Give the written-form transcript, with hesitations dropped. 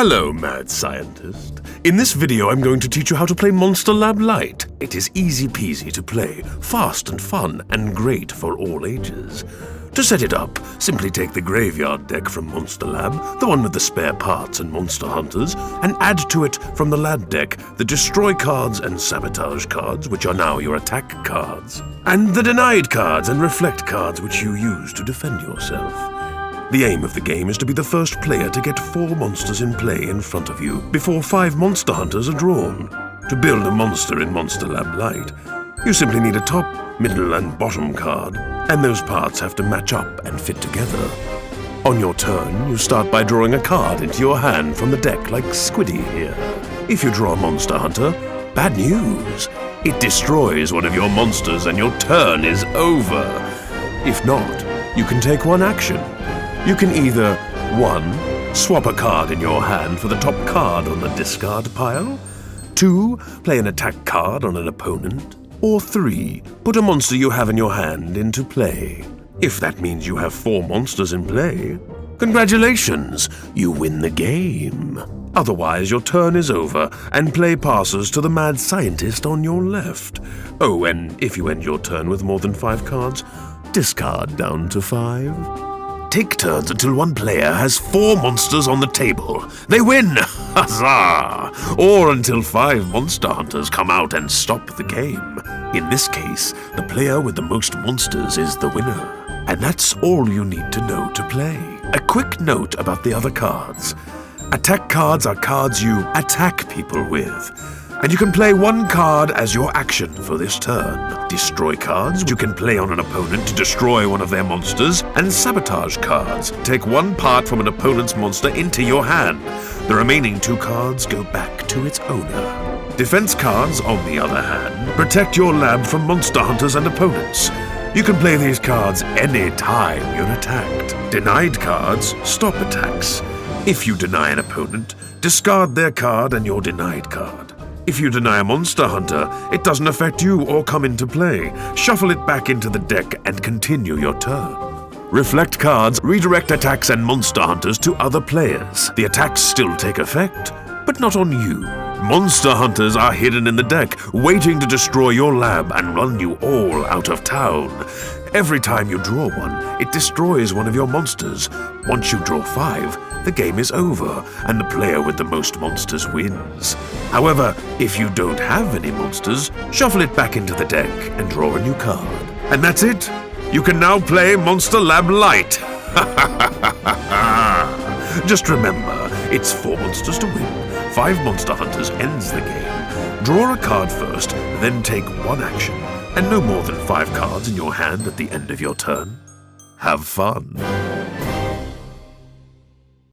Hello, mad scientist. In this video, I'm going to teach you how to play Monster Lab Lite. It is easy peasy to play, fast and fun, and great for all ages. To set it up, simply take the graveyard deck from Monster Lab, the one with the spare parts and monster hunters, and add to it from the lab deck the destroy cards and sabotage cards, which are now your attack cards, and the denied cards and reflect cards, which you use to defend yourself. The aim of the game is to be the first player to get 4 monsters in play in front of you before 5 monster hunters are drawn. To build a monster in Monster Lab Lite, you simply need a top, middle, and bottom card, and those parts have to match up and fit together. On your turn, you start by drawing a card into your hand from the deck like Squiddy here. If you draw a monster hunter, bad news. It destroys one of your monsters and your turn is over. If not, you can take one action. You can either 1. Swap a card in your hand for the top card on the discard pile, 2. Play an attack card on an opponent, or 3. Put a monster you have in your hand into play. If that means you have 4 monsters in play, congratulations, you win the game. Otherwise, your turn is over, and play passes to the mad scientist on your left. Oh, and if you end your turn with more than 5 cards, discard down to 5. Take turns until one player has 4 monsters on the table. They win! Huzzah! Or until 5 monster hunters come out and stop the game. In this case, the player with the most monsters is the winner. And that's all you need to know to play. A quick note about the other cards. Attack cards are cards you attack people with. And you can play 1 card as your action for this turn. Destroy cards you can play on an opponent to destroy one of their monsters, and sabotage cards take 1 part from an opponent's monster into your hand. The remaining 2 cards go back to its owner. Defense cards, on the other hand, protect your lab from monster hunters and opponents. You can play these cards any time you're attacked. Denied cards stop attacks. If you deny an opponent, discard their card and your denied card. If you deny a monster hunter, it doesn't affect you or come into play. Shuffle it back into the deck and continue your turn. Reflect cards redirect attacks and monster hunters to other players. The attacks still take effect, but not on you. Monster hunters are hidden in the deck, waiting to destroy your lab and run you all out of town. Every time you draw one, it destroys one of your monsters. Once you draw 5, the game is over, and the player with the most monsters wins. However, if you don't have any monsters, shuffle it back into the deck and draw a new card. And that's it! You can now play Monster Lab Lite! Just remember, it's 4 monsters to win. 5 monster hunters ends the game. Draw a card first, then take 1 action, and no more than 5 cards in your hand at the end of your turn. Have fun!